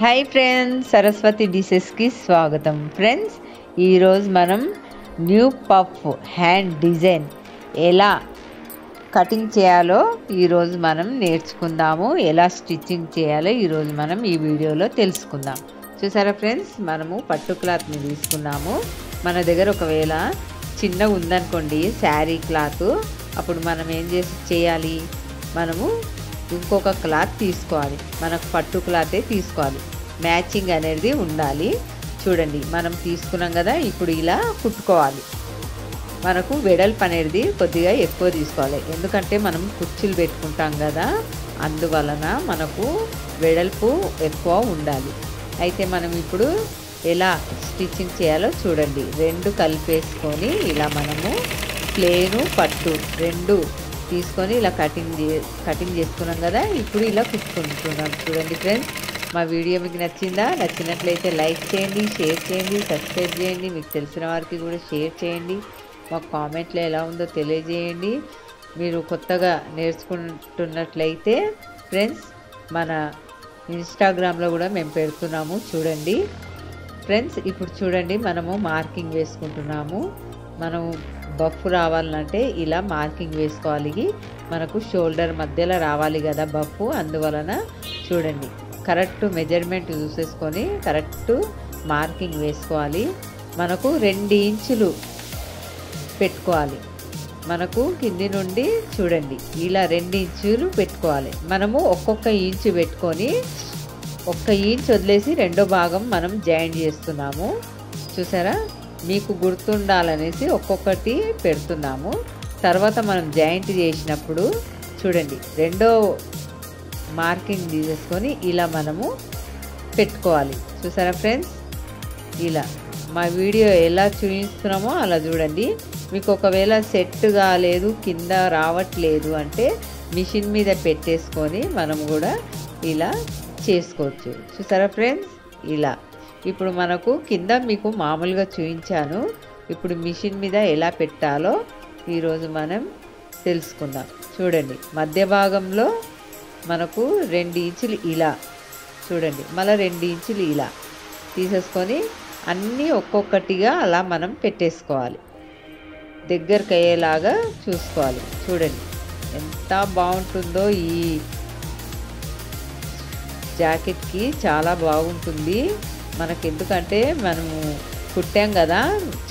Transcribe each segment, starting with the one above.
Hi friends, Saraswati డిషెస్కి స్వాగతం. Friends, ఈరోజు మనం న్యూ పఫ్ హ్యాండ్ డిజైన్ ఎలా కటింగ్ చేయాలో ఈరోజు మనం నేర్చుకుందాము. ఎలా స్టిచ్చింగ్ చేయాలో ఈరోజు మనం ఈ వీడియోలో తెలుసుకుందాం. చూసారా ఫ్రెండ్స్, మనము పట్టు క్లాత్ని తీసుకున్నాము. మన దగ్గర ఒకవేళ చిన్నగా ఉందనుకోండి శారీ క్లాత్, అప్పుడు మనం ఏం చేయాలి, మనము ఇంకొక క్లాత్ తీసుకోవాలి. మనకు పట్టు క్లాతే తీసుకోవాలి, మ్యాచింగ్ అనేది ఉండాలి. చూడండి, మనం తీసుకున్నాం కదా, ఇప్పుడు ఇలా కుట్టుకోవాలి. మనకు వెడల్పు అనేది కొద్దిగా ఎక్కువ తీసుకోవాలి, ఎందుకంటే మనం కుర్చీలు పెట్టుకుంటాం కదా, అందువలన మనకు వెడల్పు ఎక్కువ ఉండాలి. అయితే మనం ఇప్పుడు ఎలా స్టిచ్చింగ్ చేయాలో చూడండి. రెండు కలిపేసుకొని ఇలా మనము ప్లేను పట్టు రెండు తీసుకొని ఇలా కటింగ్ చేసుకున్నాం కదా, ఇప్పుడు ఇలా కుట్టుకుంటున్నాం. చూడండి ఫ్రెండ్స్, మా వీడియో మీకు నచ్చిందా? నచ్చినట్లయితే లైక్ చేయండి, షేర్ చేయండి, సబ్స్క్రైబ్ చేయండి. మీకు తెలిసిన వారికి కూడా షేర్ చేయండి. మాకు కామెంట్లో ఎలా ఉందో తెలియజేయండి. మీరు కొత్తగా నేర్చుకుంటున్నట్లయితే ఫ్రెండ్స్, మన ఇన్స్టాగ్రామ్లో కూడా మేము పెడుతున్నాము, చూడండి. ఫ్రెండ్స్, ఇప్పుడు చూడండి, మనము మార్కింగ్ వేసుకుంటున్నాము. మనం బఫ్ రావాలంటే ఇలా మార్కింగ్ వేసుకోవాలి. మనకు షోల్డర్ మధ్యలో రావాలి కదా బఫ్, అందువలన చూడండి కరెక్ట్ మెజర్మెంట్ చూసేసుకొని కరెక్ట్ మార్కింగ్ వేసుకోవాలి. మనకు 2 ఇంచులు పెట్టుకోవాలి. మనకు కింది నుండి చూడండి ఇలా 2 ఇంచులు పెట్టుకోవాలి. మనము ఒక్కొక్క ఇంచు పెట్టుకొని 1 ఇంచ్ వదిలేసి రెండో భాగం మనం జాయింట్ చేస్తున్నాము. చూసారా, మీకు గుర్తుండాలనేసి ఒక్కొక్కటి పెడుతున్నాము. తర్వాత మనం జాయింట్ చేసినప్పుడు చూడండి రెండో మార్కింగ్ తీసేసుకొని ఇలా మనము పెట్టుకోవాలి. చూసారా ఫ్రెండ్స్, ఇలా మా వీడియో ఎలా చూపిస్తున్నామో అలా చూడండి. మీకు ఒకవేళ సెట్ కాలేదు, కింద రావట్లేదు అంటే మిషన్ మీద పెట్టేసుకొని మనం కూడా ఇలా చేసుకోవచ్చు. చూసారా ఫ్రెండ్స్, ఇలా ఇప్పుడు మనకు కింద మీకు మామూలుగా చూపించాను. ఇప్పుడు మిషన్ మీద ఎలా పెట్టాలో ఈరోజు మనం తెలుసుకుందాం. చూడండి, మధ్య భాగంలో మనకు 2 ఇంచులు ఇలా చూడండి, మళ్ళీ 2 ఇంచులు ఇలా తీసేసుకొని అన్నీ ఒక్కొక్కటిగా అలా మనం పెట్టేసుకోవాలి. దగ్గరకు అయ్యేలాగా చూసుకోవాలి. చూడండి ఎంత బాగుంటుందో, ఈ జాకెట్కి చాలా బాగుంటుంది మనకి. ఎందుకంటే మనము కుట్టాం కదా,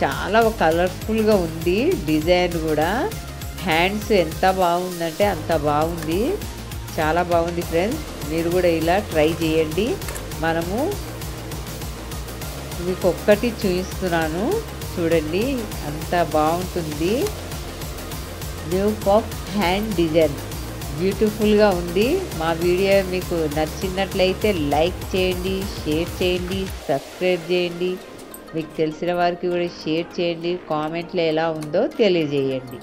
చాలా కలర్ఫుల్గా ఉంది డిజైన్ కూడా. హ్యాండ్స్ ఎంత బాగుందంటే అంత బాగుంది, చాలా బాగుంది ఫ్రెండ్స్. మీరు కూడా ఇలా ట్రై చేయండి. మనము మీకు ఒక్కటి చూపిస్తున్నాను, చూడండి అంత బాగుంటుంది. న్యూ పఫ్ హ్యాండ్ డిజైన్ బ్యూటిఫుల్గా ఉంది. మా వీడియో మీకు నచ్చినట్లయితే లైక్ చేయండి, షేర్ చేయండి, సబ్స్క్రైబ్ చేయండి. మీకు తెలిసిన వారికి కూడా షేర్ చేయండి. కామెంట్లో ఎలా ఉందో తెలియజేయండి.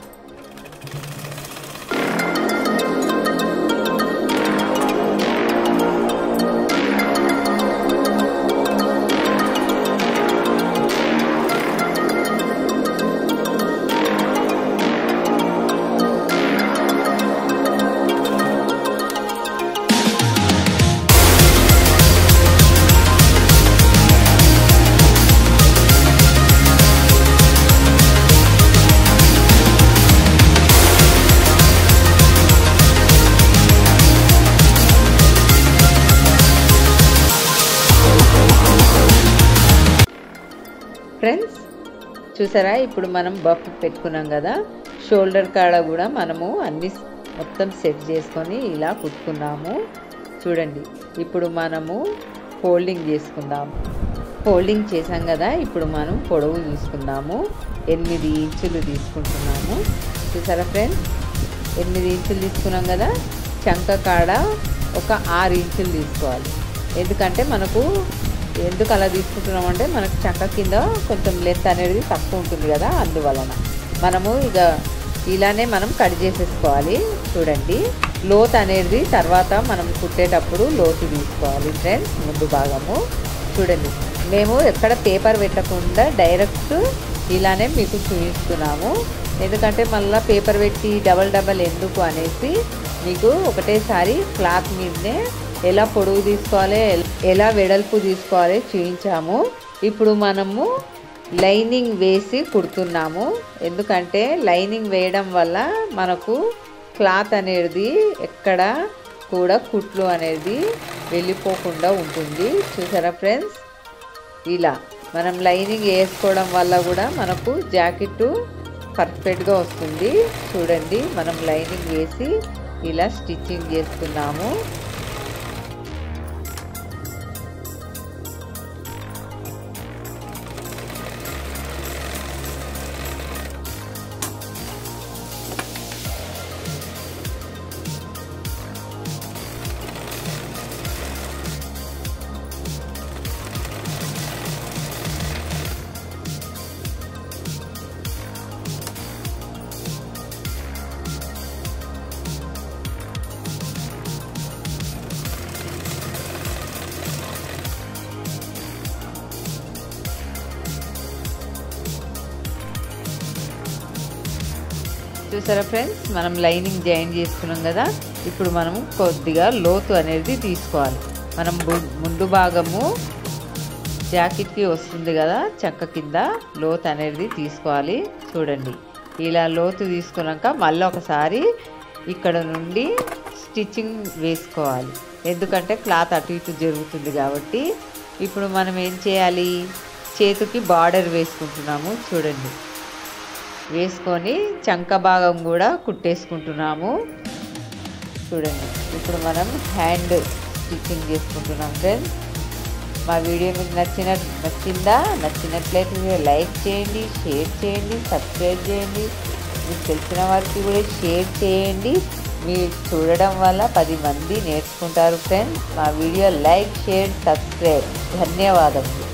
ఫ్రెండ్స్, చూసారా, ఇప్పుడు మనం బఫ్ పెట్టుకున్నాం కదా, షోల్డర్ కాడ కూడా మనము అన్ని మొత్తం సెట్ చేసుకొని ఇలా కుట్టుకున్నాము. చూడండి, ఇప్పుడు మనము ఫోల్డింగ్ చేసుకుందాము. ఫోల్డింగ్ చేసాం కదా, ఇప్పుడు మనం పొడవు తీసుకుందాము. 8 ఇంచులు తీసుకుంటున్నాము. చూసారా ఫ్రెండ్స్, 8 ఇంచులు తీసుకున్నాం కదా, చంక కాడ ఒక 6 ఇంచులు తీసుకోవాలి. ఎందుకంటే మనకు ఎందుకు అలా తీసుకుంటున్నాం అంటే మనకు చంక కింద కొంచెం లెంత్ అనేది తక్కువ ఉంటుంది కదా, అందువలన మనము ఇక ఇలానే మనం కట్ చేసేసుకోవాలి. చూడండి, లోతు అనేది తర్వాత మనం కుట్టేటప్పుడు లోతు తీసుకోవాలి ఫ్రెండ్స్. ముందు భాగము చూడండి, మేము ఎక్కడ పేపర్ పెట్టకుండా డైరెక్ట్ ఇలానే మీకు చూపిస్తున్నాము. ఎందుకంటే మళ్ళీ పేపర్ పెట్టి డబల్ ఎందుకు అనేసి మీకు ఒకటేసారి క్లాత్ మీదనే ఎలా పొడవు తీసుకోవాలి, ఎలా వెడల్పు తీసుకోవాలి చూపించాము. ఇప్పుడు మనము లైనింగ్ వేసి కుడుతున్నాము. ఎందుకంటే లైనింగ్ వేయడం వల్ల మనకు క్లాత్ అనేది ఎక్కడ కూడా కుట్లు అనేది వెళ్ళిపోకుండా ఉంటుంది. చూసారా ఫ్రెండ్స్, ఇలా మనం లైనింగ్ వేసుకోవడం వల్ల కూడా మనకు జాకెట్ పర్ఫెక్ట్గా వస్తుంది. చూడండి, మనం లైనింగ్ వేసి ఇలా స్టిచ్చింగ్ చేస్తున్నాము. చూసారా ఫ్రెండ్స్, మనం లైనింగ్ జాయిన్ చేసుకున్నాం కదా. ఇప్పుడు మనం కొద్దిగా లోతు అనేది తీసుకోవాలి. మనం ముందు భాగము జాకెట్కి వస్తుంది కదా, చక్క కింద లోతు అనేది తీసుకోవాలి. చూడండి, ఇలా లోతు తీసుకున్నాక మళ్ళీ ఒకసారి ఇక్కడ నుండి స్టిచ్చింగ్ వేసుకోవాలి. ఎందుకంటే క్లాత్ అటు ఇటు జరుగుతుంది కాబట్టి. ఇప్పుడు మనం ఏం చేయాలి, చేతికి బార్డర్ వేసుకుంటున్నాము. చూడండి, వేసుకొని చంక భాగం కూడా కుట్టేసుకుంటున్నాము. చూడండి, ఇప్పుడు మనం హ్యాండ్ స్టిచ్చింగ్ చేసుకుంటున్నాం ఫ్రెండ్స్. మా వీడియో మీకు నచ్చినట్లయితే లైక్ చేయండి, షేర్ చేయండి, సబ్స్క్రైబ్ చేయండి. మీకు తెలిసిన వారికి కూడా షేర్ చేయండి. మీరు చూడడం వల్ల 10 మంది నేర్చుకుంటారు ఫ్రెండ్స్. మా వీడియో లైక్, షేర్, సబ్స్క్రైబ్. ధన్యవాదములు.